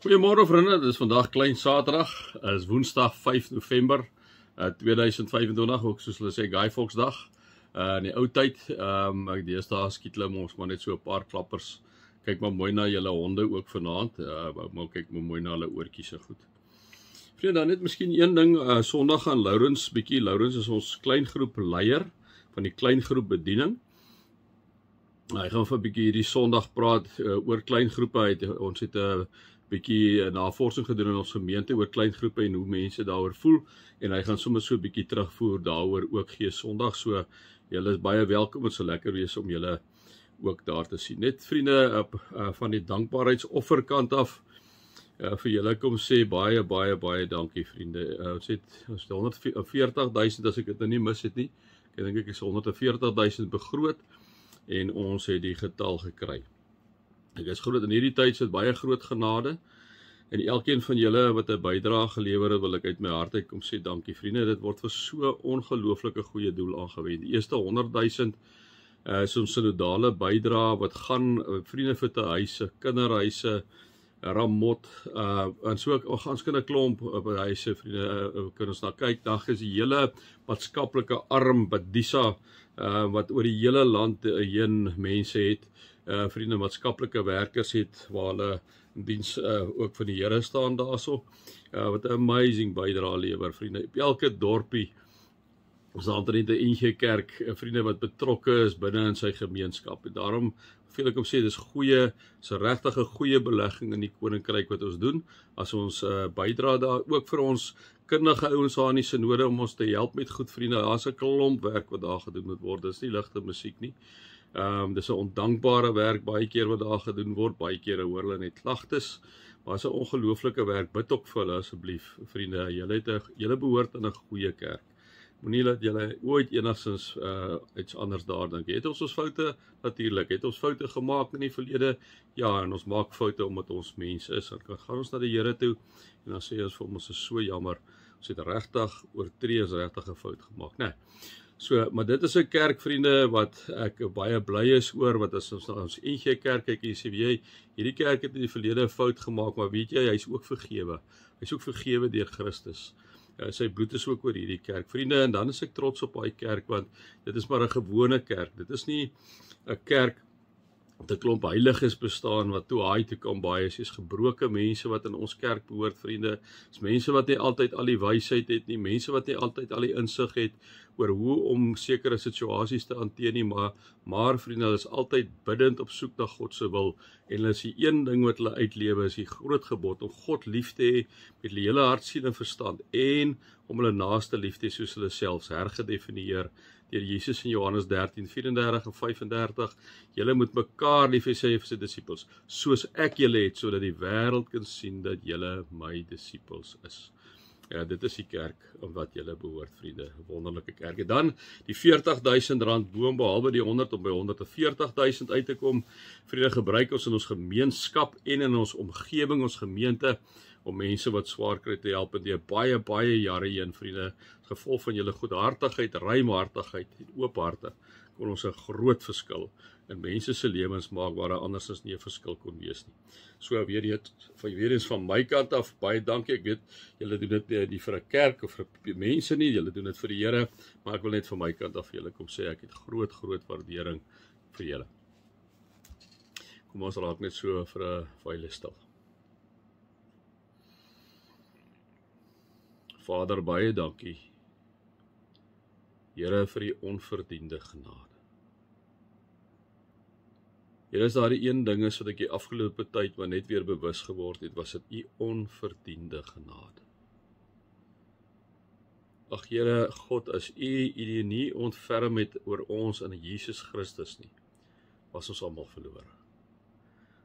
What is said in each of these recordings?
Goeiemôre vriende, dit is vandag Klein Saterdag, is Woensdag 5 November 2025, ook soos hulle sê Guy Fawkes dag. In die ou tyd, ek deesdae skiet hulle ons maar net so 'n paar klappers. Kyk maar mooi na julle honde ook vanaand, maar kyk maar mooi na hulle oortjies en goed. Vriende, dan net miskien een ding, Sondag gaan Laurens is ons kleingroep leier van die kleingroep bediening. Hy gaan vir 'n bietjie hierdie Sondag praat oor kleingroepe. Ons het 'n bietjie navorsing gedoen in ons gemeente oor kleingroepe en hoe mense daaroor voel, en hy gaan sommer so 'n bietjie terugvoer daaroor ook gee Sondag, so julle is baie welkom, en so lekker wees om julle ook daar te sien. Net vriende, van die dankbaarheidsofferkant af, vir julle kom sê baie dankie vriende. Ons het 140.000 as ek dit nou nie mis het nie. Ek dink ek is 140.000 begroot en ons het die getal gekry. Ek is groot in hierdie tyd, sit baie groot genade, en elkeen van julle wat 'n bydrae gelewer het, wil ek uit my hart uit kom sê dankie vriende. Dit word vir so ongelooflike goeie doel aangewend. Die eerste 100.000 is ons synodale bydrae wat gaan vriende vir te huise, kinderhuise, Ramot, en so ons kan 'n klomp op huise vriende, kan ons na kyk. Dag is die hele maatskaplike arm Badisa, wat oor die hele land heen mense het, vriende, maatskaplike werkers het, waar hulle in diens ook van die Here staan daarso, wat 'n amazing bydrae lewer, vriende. Op elke dorpie is daar omtrent 'n NG Kerk, vriende, wat betrokke is binne in sy gemeenskap, en daarom wil ek sê, dis regtig 'n goeie belegging in die koninkryk wat ons doen, as ons bydra daar, ook vir ons kundige ouens daar in die synode, om ons te help met goed, vriende. Daar's 'n klomp werk wat daar gedoen moet word, dis nie ligte musiek nie. Dis 'n ondankbare werk baie keer wat daar gedoen word, baie kere hoor hulle net klagtes, maar is 'n ongelooflike werk. Bid ook vir hulle asseblief, vriende. Julle behoort in 'n goeie kerk. Moenie dat julle ooit enigstens iets anders daar dink. Het ons foute? Natuurlik. Het ons foute gemaak in die verlede? Ja, en ons maak foute omdat ons mens is. Dan gaan ons na die Here toe en dan sê ons vir hom, ons is so jammer. Ons het regtig oortree, ons regtig 'n fout gemaak. Nee. So, maar dit is 'n kerk, vriende, wat ek baie bly is oor, wat as ons na ons NG Kerk kyk, en sê jy, hierdie kerk het in die verlede 'n fout gemaak, maar weet jy, hy's ook vergewe. Hy's ook vergewe deur Christus. Sy bloed is ook oor hierdie kerk, vriende, en dan is ek trots op daai kerk, want dit is maar 'n gewone kerk. Dit is nie 'n kerk wat 'n klomp heiliges bestaan, wat toe haai toe kan baie is gebroke mense wat in ons kerk behoort, vriende. Dis mense wat nie altyd al die wysheid het nie, mense wat nie altyd al die insig het oor hoe om sekere situasies te hanteer nie, maar vriende, hulle is altyd bidend op soek na God se wil, en hulle is die een ding wat hulle uitlewe, is die groot gebod, om God lief te hê met hulle hele hart, siel en verstand, en om hulle naaste lief te hê soos hulle selfs, hergedefinieer deur Jesus in Johannes 13:34 en 35, julle moet mekaar lief hê, sê hy vir sy disippels, soos ek julle het, sodat die wêreld kan sien dat julle my disippels is. Ja, dit is die kerk om wat julle behoort, vriende, wonderlike kerk. En dan die R40.000 boom, behalwe die 100 om by 140.000 uit te kom, vriende, gebruik ons in ons gemeenskap en in ons omgewing, ons gemeente, om mense wat swaar kry te help, en deur baie jare heen, vriende, gevolg van julle goedhartigheid, ruimhartigheid en oop harte, kon ons 'n groot verskil in mense se lewens maak, waar daar andersins nie 'n verskil kon wees nie. So weer eens van my kant af, baie dankie. Ek weet, julle doen dit nie vir 'n kerk of vir mense nie, julle doen dit vir die Here, maar ek wil net van my kant af julle kom sê, ek het groot waardering vir julle. Kom ons raak net so vir 'n wyle stil. Vader, baie dankie, Here, vir die onverdiende genade. Here, is daar die een ding is wat ek die afgelope tyd maar net weer bewus geword het, was dit u onverdiende genade. Ag Here God, as u nie ontferm het oor ons in Jesus Christus nie, was ons almal verlore.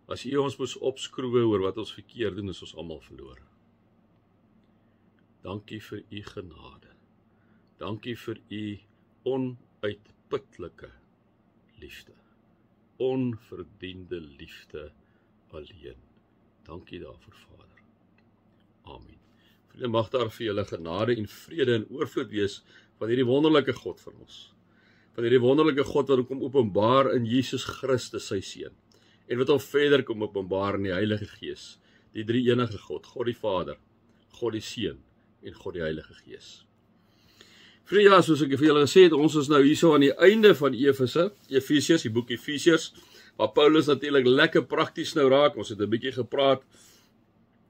As u ons moes opskroewe oor wat ons verkeerd doen, is ons almal verlore. Dankie vir u genade. Dankie vir u onuitputlike liefde. Onverdiende liefde alleen. Dankie daarvoor, Vader. Amen. Vriende, mag daar vir julle genade en vrede en oorvloed wees van hierdie wonderlike God van ons. Van hierdie wonderlike God wat kom openbaar in Jesus Christus sy Seun, en wat hom verder kom openbaar in die Heilige Gees, die drie enige God, God die Vader, God die Seun en God die Heilige Gees. Vriende, ja, soos ek vir julle gesê het, ons is nou hierso aan die einde van Efesiërs, die boek Efesiërs, waar Paulus natuurlik lekker prakties nou raak. Ons het 'n bietjie gepraat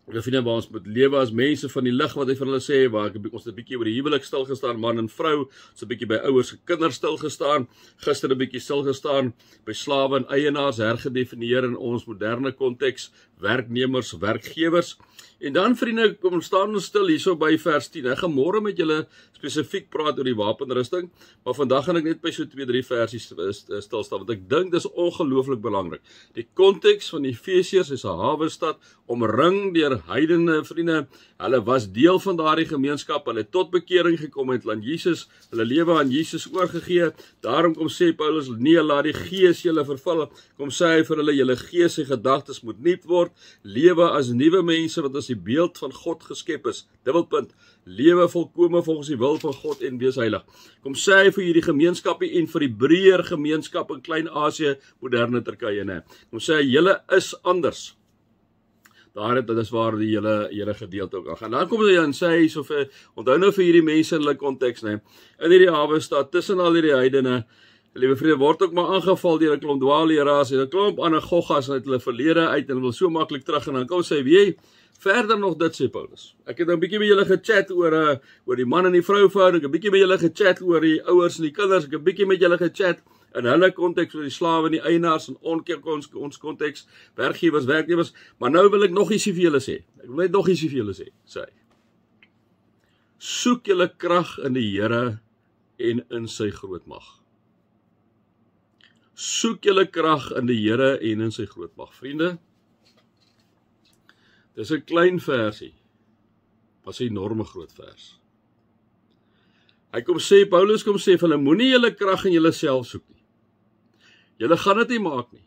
waar ons moet lewe as mense van die lig, wat hy vir hulle sê, waar ons 'n bietjie oor die huwelik stilgestaan, man en vrou, ons 'n bietjie by ouers en kinders stilgestaan, gister 'n bietjie stilgestaan by slawe en eienaars, hergedefinieer in ons moderne konteks, werknemers, werkgewers. En dan, vriende, kom staan ons stil hierso by vers 10. Ek gaan môre met julle spesifiek praat oor die wapenrusting, maar vandag gaan ek net by so 2-3 versies stil staan, want ek dink dis ongelooflik belangrik. Die konteks van Efesiërs is 'n hawenstad, omring deur heidene, vriende. Hulle was deel van daardie gemeenskap, hulle het tot bekering gekom, het aan Jesus, hulle lewe aan Jesus oorgegee. Daarom kom sê Paulus, nee, laat die gees julle vervul. Kom sê hy vir hulle, julle gees en gedagtes moet nuut word, lewe as nuwe mense wat as die beeld van God geskep is. Dubbelpunt, lewe volkome volgens die wil van God en wees heilig. Kom sê hy vir hierdie gemeenskappe en vir die breër gemeenskap in Klein-Asië, moderne Turkye, nee. Kom sê hy, julle is anders. Dit is waar die hele gedeelte ook gaan. Dan kom hy en sê hy, so vir, onthou nou vir hierdie mense in hulle konteks, nee, in hierdie hawenstad, tussen al hierdie heidene, liewe vriende, word ook maar aangeval deur 'n klomp dwaalleraars en 'n klomp ander goggas uit hulle verlede uit en wil so maklik terug en dan kom sy, weet jy, verder nog dit sê Paulus. Ek het 'n bietjie met julle gechat oor die man en die vrou verhouding, 'n bietjie met julle gechat oor die ouers en die kinders, ek het 'n bietjie met julle gechat in hulle konteks oor die slawe en die eienaars en ons konteks, werkgewers, werknemers, maar nou wil ek nog ietsie vir julle sê. Ek wil net nog ietsie vir julle sê hy. Soek julle krag in die Here en in sy groot mag. Soek julle krag in die Here en in sy groot mag. Vriende, dis 'n klein versie, maar 'n enorme groot vers. Paulus kom sê vir hulle, moenie julle krag in julle self soek nie. Julle gaan dit nie maak nie.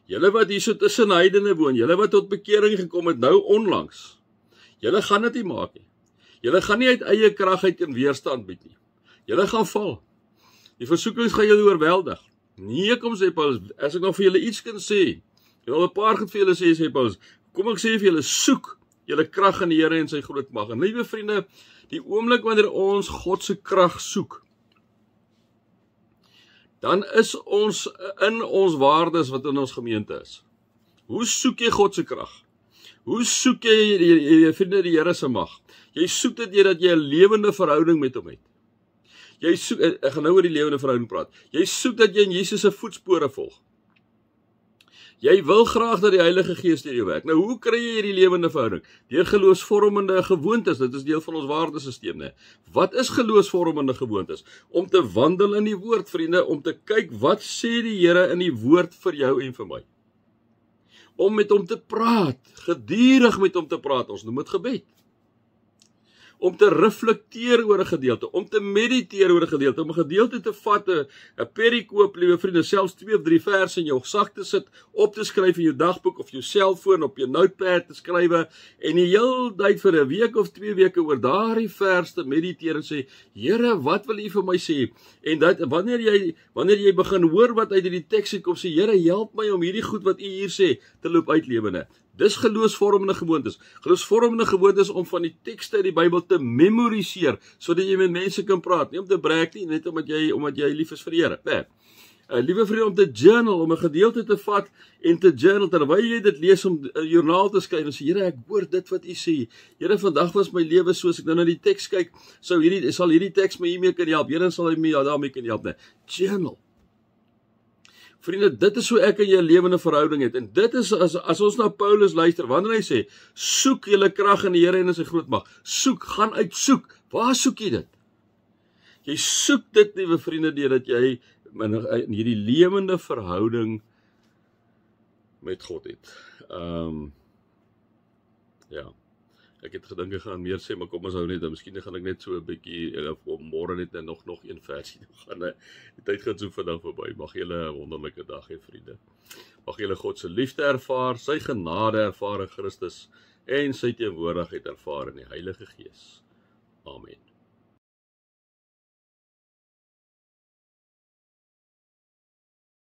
Julle wat hier so tussen heidene woon, julle wat tot bekering gekom het nou onlangs, julle gaan dit nie maak nie. Julle gaan nie uit eie krag uit in weerstand bied nie. Julle gaan val. Die versoekings gaan julle oorweldig. Nee, kom sê Paulus, as ek nog vir julle iets kan sê, ek wil 'n paar goed vir julle sê Paulus, kom ek sê vir julle, soek julle krag in die Here en sy groot mag. En liewe vriende, die oomblik wanneer ons God se krag soek, dan is ons in ons waardes wat in ons gemeente is. Hoe soek jy God se krag? Hoe soek jy, vriende, die Here se mag? Jy soek dit deurdat jy 'n lewende verhouding met hom het. Jy soek, ek gaan nou oor die lewende verhouding praat. Jy soek dat jy in Jesus se voetspore volg. Jy wil graag dat die Heilige Gees deur jou werk. Nou, hoe kry jy hierdie lewende verhouding? Deur geloofsvormende gewoontes. Dit is deel van ons waardesisteem, né? Wat is geloofsvormende gewoontes? Om te wandel in die woord, vriende, om te kyk wat sê die Here in die woord vir jou en vir my. Om met hom te praat, gedurig met hom te praat. Ons noem dit gebed. Om te reflekteer oor 'n gedeelte, om te mediteer oor 'n gedeelte, om 'n gedeelte te vat, 'n perikoop, liewe vriende, selfs 2 of 3 verse in jou sak te sit, op te skryf in jou dagboek of jou selfoon op jou notepad te skrywe en die hele tyd vir 'n week of 2 weke oor daardie vers te mediteer en sê, Here, wat wil U vir my sê? En dat wanneer jy begin hoor wat uit hierdie teks kom, sê, Here, help my om hierdie goed wat U hier sê te loop uitlewende. Dis geloofsvormende gewoontes. Geloofsvormende gewoontes om van die tekste uit die Bybel te memoriseer, sodat jy met mense kan praat. Nie om te brag nie, net omdat jy lief is vir die Here. Nee. Liewe vriende, om te journal, om 'n gedeelte te vat en te journal, terwyl jy dit lees, om 'n joernaal te skryf en sê, Here, ek hoor dit wat U sê. Here, vandag was my lewe soos ek nou na die teks kyk, sal hierdie teks my hiermee kan help. Here, sal hy my daarmee kan help. Nee. Journal. Vriende, dit is hoe ek en jy 'n lewende verhouding het. En dit is as ons na Paulus luister, wanneer hy sê, soek julle krag in die Here en in sy groot mag. Soek, gaan uit soek. Waar soek jy dit? Jy soek dit, liewe vriende, deurdat jy in hierdie lewende verhouding met God het. Ja. Ek het gedink ek gaan meer sê, maar kom ons hou net, miskien gaan ek net so 'n bietjie, môre net nog een versie gaan. Die tyd gaan so vinnig verby. Mag julle 'n wonderlike dag hê, vriende. Mag julle God se liefde ervaar, sy genade ervaar in Christus en sy teenwoordigheid ervaar in die Heilige Gees. Amen.